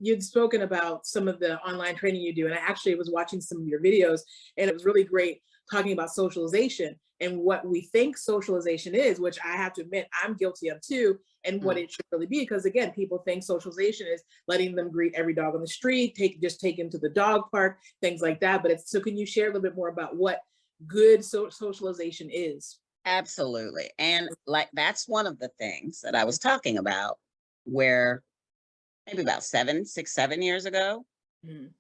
you'd spoken about some of the online training you do, and I actually was watching some of your videos, and it was really great talking about socialization and what we think socialization is, which I have to admit I'm guilty of too, and what Mm. it should really be. Because again, people think socialization is letting them greet every dog on the street, take them to the dog park, things like that. But it's so. Can you share a little bit more about what good socialization is? Absolutely. And like that's one of the things that I was talking about, where maybe about 7 years ago, Mhm,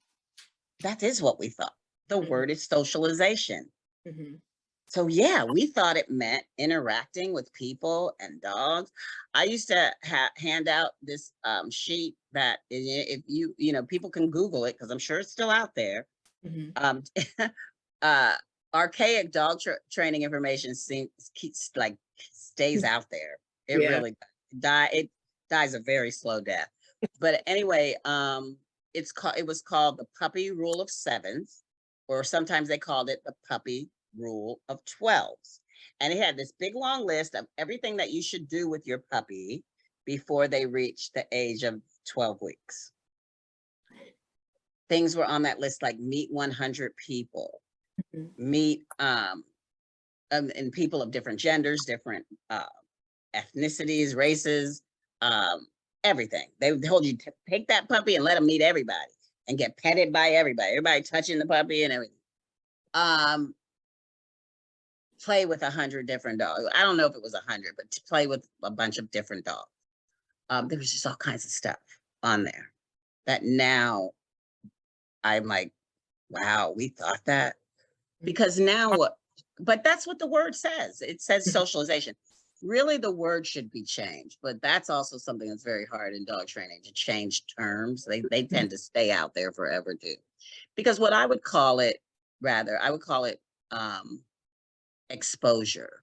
that is what we thought. The mhm, word is socialization. mhm, So yeah, we thought it meant interacting with people and dogs. I used to hand out this sheet that if people can Google it because I'm sure it's still out there. mhm. Um, uh, archaic dog training information seems keeps like stays out there. It Yeah. really it dies a very slow death. But anyway, it was called the puppy rule of sevens, or sometimes they called it the puppy rule of 12s. And it had this big long list of everything that you should do with your puppy before they reach the age of 12 weeks. Things were on that list like meet 100 people, Mhm. meet and people of different genders, different ethnicities, races, um, everything. They told you to take that puppy and let him meet everybody and get petted by everybody touching the puppy and everything. Um, Play with 100 different dogs. I don't know if it was 100, but to play with a bunch of different dogs. There was just all kinds of stuff on there that now I'm like, wow, we thought that. Because now what, but that's what the word says. It says socialization. Really, the word should be changed, but that's also something that's very hard in dog training, to change terms. They tend to stay out there forever too. Because what I would call it, rather, I would call it exposure,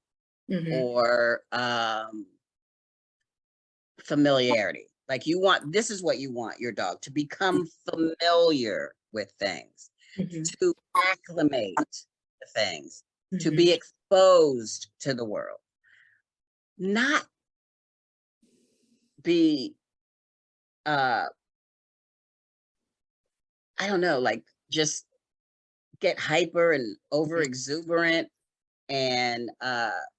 Mhm. or familiarity. Like this is what you want your dog to become familiar with things, Mhm. to acclimate to things, to Mhm. be exposed to the world, not be, uh, I don't know, like just get hyper and over Mhm. exuberant and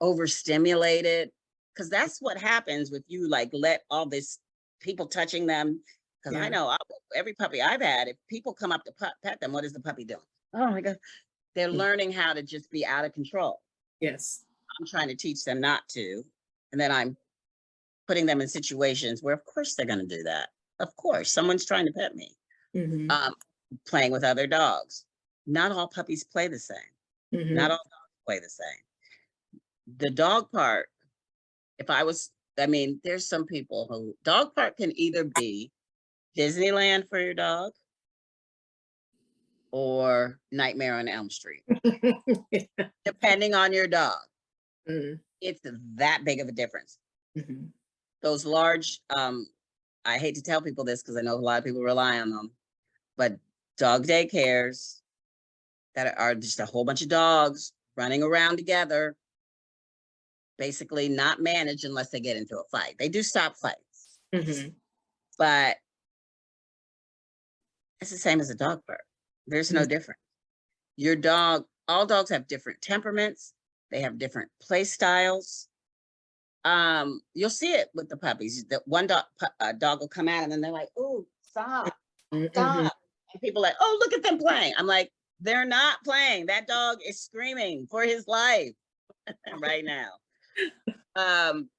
overstimulated. Because that's what happens with you, like let all this people touching them. Because I Yeah. know every puppy I've had, if people come up to pet them, what is the puppy doing? Oh my God. They're Mm. learning how to just be out of control. Yes. I'm trying to teach them not to. And then I'm putting them in situations where, of course, they're going to do that. Of course, someone's trying to pet me. Mhm. Um, Playing with other dogs. Not all puppies play the same. Not Mhm. all dogs play the same. The dog part, I mean, there's some people who, dog park can either be Disneyland for your dog or Nightmare on Elm Street, depending on your dog. Mhm. It's that big of a difference. Mhm. Those large, I hate to tell people this because I know a lot of people rely on them, but dog daycares that are just a whole bunch of dogs running around together, basically not managed unless they get into a fight. They do stop fights, Mhm. but it's the same as a dog park. There's no difference. Your dog, all dogs have different temperaments. They have different play styles. You'll see it with the puppies. The one dog will come out and then they're like, "Oh, stop, Mhm. stop." And people are like, "Oh, look at them playing." I'm like, they're not playing. That dog is screaming for his life right now. Um,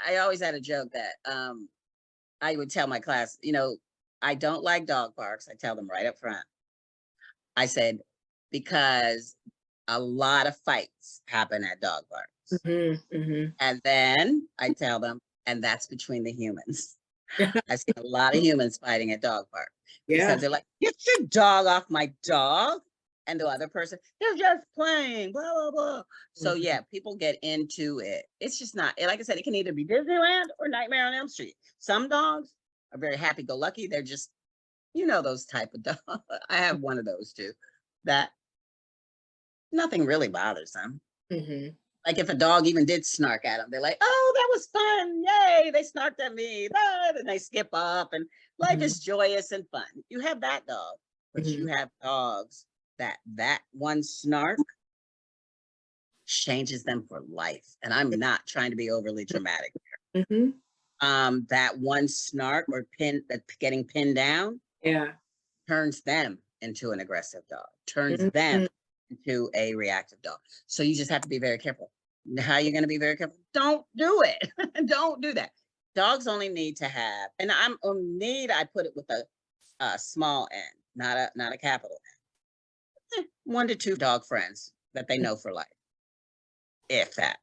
I always had a joke that I would tell my class, I don't like dog parks. I tell them right up front. I said, because a lot of fights happen at dog parks. Mhm. Mhm. And then I tell them, and that's between the humans. I've seen a lot of humans fighting at dog park because Yeah. they're like, "Get your dog off my dog." And the other person, "They're just playing, blah, blah, blah." So Mhm. yeah, people get into it. It's just not, like I said, it can either be Disneyland or Nightmare on Elm Street. Some dogs are very happy-go-lucky. They're just, those type of dogs. I have one of those too, that nothing really bothers them. Mhm. Like if a dog even did snark at them, they're like, "Oh, that was fun. Yay. They snarked at me." Ah, then they skip up and Life Mhm. is joyous and fun. You have that dog, but you Mhm. have dogs that one snark changes them for life. And I'm not trying to be overly dramatic. Mhm. That one snark or pin that getting pinned down Yeah. turns them into an aggressive dog, turns them Mhm. into a reactive dog. So you just have to be very careful. How you're going to be very careful? Don't do it. Don't do that. Dogs only need to have, and I'm need. I put it with a small N, not a capital N. 1 to 2 dog friends that they know for life, if that.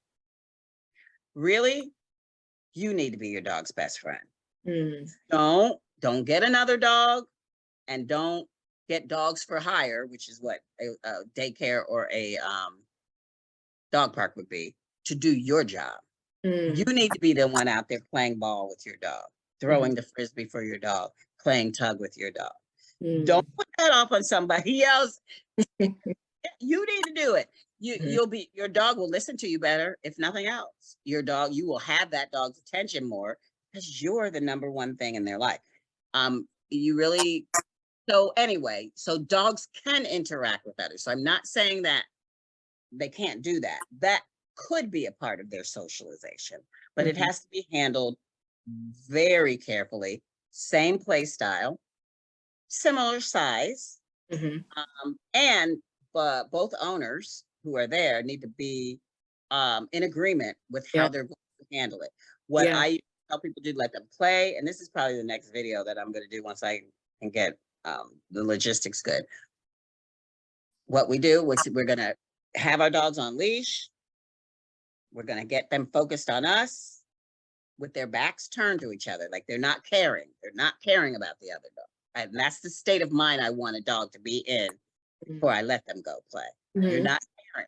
Really, you need to be your dog's best friend. Mm. Don't get another dog, and don't get dogs for hire, which is what a daycare or a dog park would be, to do your job. You Mm. need to be the one out there playing ball with your dog, Mhm. throwing the frisbee for your dog, playing tug with your dog. Don't Mm. put that off on somebody else. You need to do it. Mhm. You'll be, your dog will listen to you better, if nothing else. Your dog, you will have that dog's attention more because you're the number one thing in their life. You really, so anyway, so dogs can interact with others. So I'm not saying that they can't do that. That could be a part of their socialization, but it Mhm. has to be handled very carefully. Same play style, similar size, Mhm. and both owners who are there need to be in agreement with Yeah. how they're going to handle it. What Yeah. I tell people to do, let them play, and this is probably the next video that I'm going to do once I can get the logistics good. What we do is we're going to have our dogs on leash. We're going to get them focused on us with their backs turned to each other, like they're not caring. They're not caring about the other dog. And that's the state of mind I want a dog to be in before I let them go play. You're Mhm. not caring.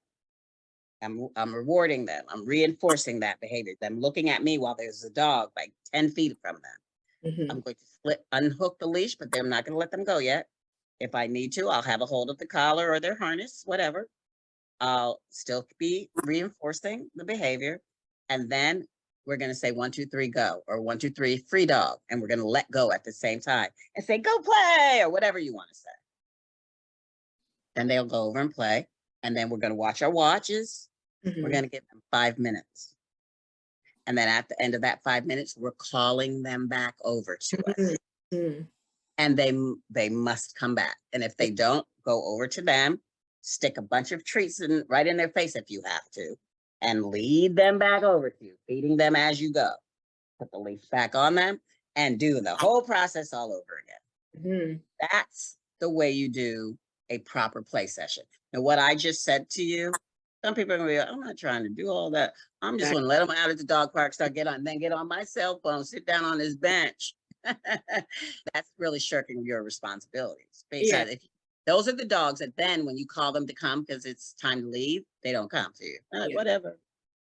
I'm rewarding them. I'm reinforcing that behavior. Them looking at me while there's a dog like 10 feet from them. Mhm. I'm going to unhook the leash, but I'm not going to let them go yet. If I need to, I'll have a hold of the collar or their harness, whatever. I'll still be reinforcing the behavior. And then we're going to say 1, 2, 3, go, or 1, 2, 3, free dog. And we're going to let go at the same time and say, go play, or whatever you want to say. Then they'll go over and play. And then we're going to watch our watches. We're Mhm. going to give them 5 minutes. And then at the end of that 5 minutes, we're calling them back over to Mhm. us. Mhm. And they must come back. And if they don't, go over to them, stick a bunch of treats right in their face if you have to, and lead them back over to you, feeding them as you go. Put the leash back on them and do the whole process all over again. Mhm. That's the way you do a proper play session. Now, what I just said to you, some people are gonna be like, I'm not trying to do all that. I'm just Exactly. gonna let them out at the dog park, then get on my cell phone, sit down on this bench. That's really shirking your responsibilities. Yeah. Because those are the dogs that then when you call them to come because it's time to leave, they don't come to you. Yeah. Whatever.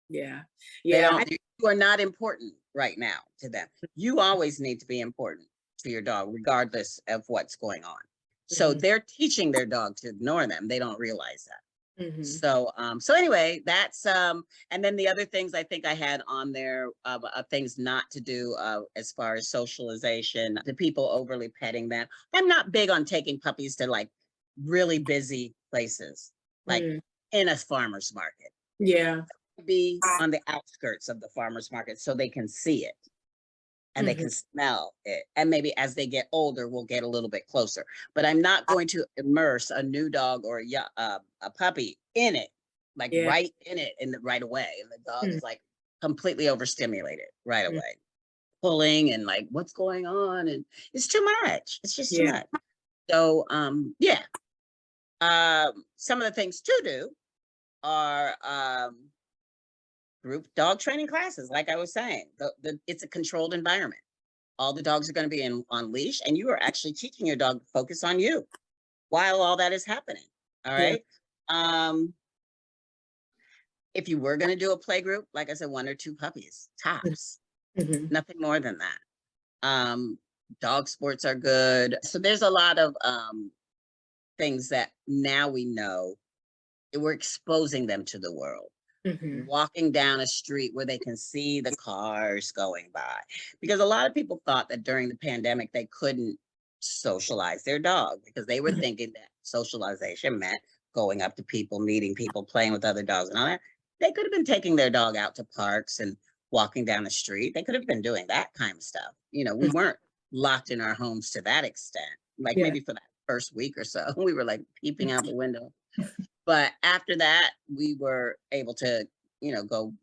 Yeah. They Yeah. don't, you are not important right now to them. You always need to be important to your dog, regardless of what's going on. So Mhm. they're teaching their dog to ignore them. They don't realize that. Mhm. So anyway, that's and then the other things I think I had on there things not to do as far as socialization, the people overly petting them. I'm not big on taking puppies to like really busy places, like Mm. in a farmer's market. Yeah. Be on the outskirts of the farmer's market so they can see it and they Mhm. can smell it. And maybe as they get older, we'll get a little bit closer. But I'm not going to immerse a new dog or a puppy in it, like Yeah. right in it right away. And the dog Mhm. is like completely overstimulated right Mhm. away, pulling and like, what's going on? And it's too much. It's just too Yeah. much. So yeah. Some of the things to do are group dog training classes, like I was saying. It's a controlled environment. All the dogs are going to be on leash, and you are actually teaching your dog to focus on you while all that is happening. All Yeah. right. If you were going to do a play group, like I said, 1 or 2 puppies tops, Mhm. nothing more than that. Dog sports are good. So there's a lot of things that now we know we're exposing them to the world. walking down a street where they can see the cars going by. Because a lot of people thought that during the pandemic, they couldn't socialize their dog because they were thinking that socialization meant going up to people, meeting people, playing with other dogs and all that. They could have been taking their dog out to parks and walking down the street. They could have been doing that kind of stuff. You know, we weren't locked in our homes to that extent. Like Yeah. maybe for that first week or so, we were like peeping out the window. But after that, we were able to, go,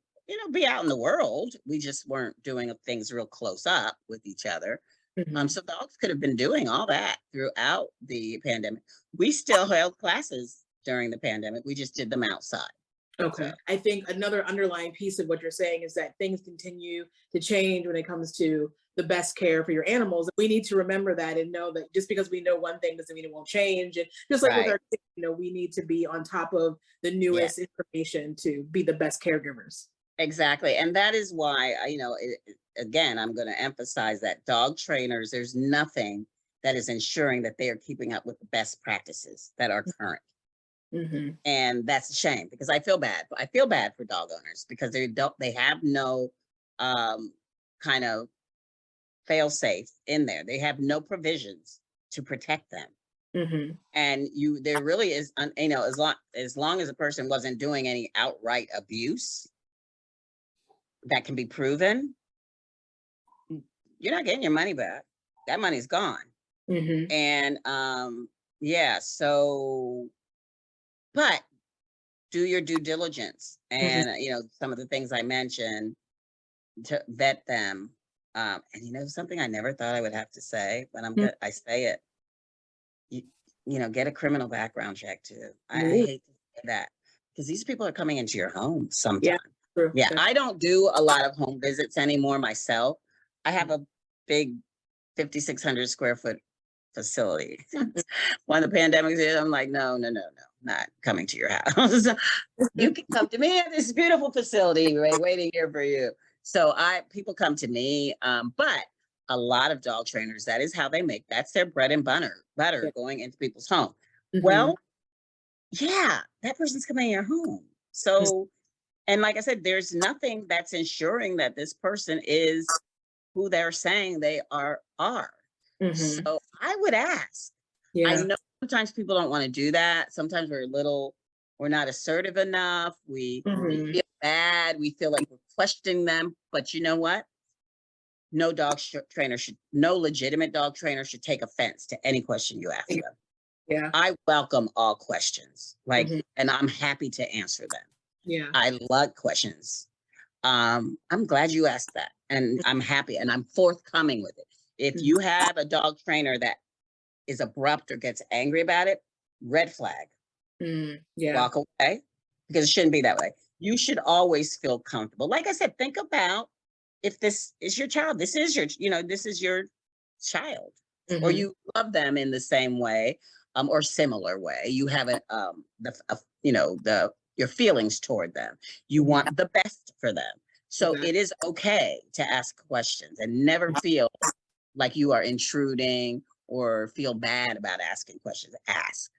be out in the world. We just weren't doing things real close up with each other. So dogs could have been doing all that throughout the pandemic. We still held classes during the pandemic. We just did them outside. Okay. So, I think another underlying piece of what you're saying is that things continue to change when it comes to the best care for your animals. We need to remember that and know that just because we know one thing doesn't mean it won't change. And just like with right. our kids, we need to be on top of the Yeah, newest information to be the best caregivers. exactly. And that is why, again, I'm going to emphasize that dog trainers, there's nothing that is ensuring that they are keeping up with the best practices that are current. And that's a shame because I feel bad. I feel bad for dog owners because they have no kind of fail safe in there. They have no provisions to protect them. And there really is, as long as a person wasn't doing any outright abuse that can be proven, you're not getting your money back. That money's gone. And yeah, so, but do your due diligence and, some of the things I mentioned to vet them. And something I never thought I would have to say, but I say it. Get a criminal background check too. I hate to say that because these people are coming into your home sometimes. Yeah. True. Yeah, I don't do a lot of home visits anymore myself. I have a big 5,600 square foot facility. When the pandemic hit, I'm like, no, not coming to your house. You can come to me at this beautiful facility, waiting here for you. So people come to me, but a lot of dog trainers, that is how they that's their bread and butter going into people's home. Well, yeah, that person's coming in your home. So, and like I said, there's nothing that's ensuring that this person is who they're saying they are. So I would ask. I know sometimes people don't want to do that. Sometimes we're not assertive enough. We feel bad. We feel like we're questioning them. But you know what? No legitimate dog trainer should take offense to any question you ask them. Yeah. I welcome all questions, and I'm happy to answer them. Yeah. I love questions. I'm glad you asked that, and I'm happy, and I'm forthcoming with it. If you have a dog trainer that is abrupt or gets angry about it, red flag. Yeah. Walk away, because it shouldn't be that way. You should always feel comfortable. Like I said, think about if this is your child, this is your child, or you love them in the same way, or similar way. You haven't, your feelings toward them. You want the best for them. So it is okay to ask questions and never feel like you are intruding or feel bad about asking questions. Ask.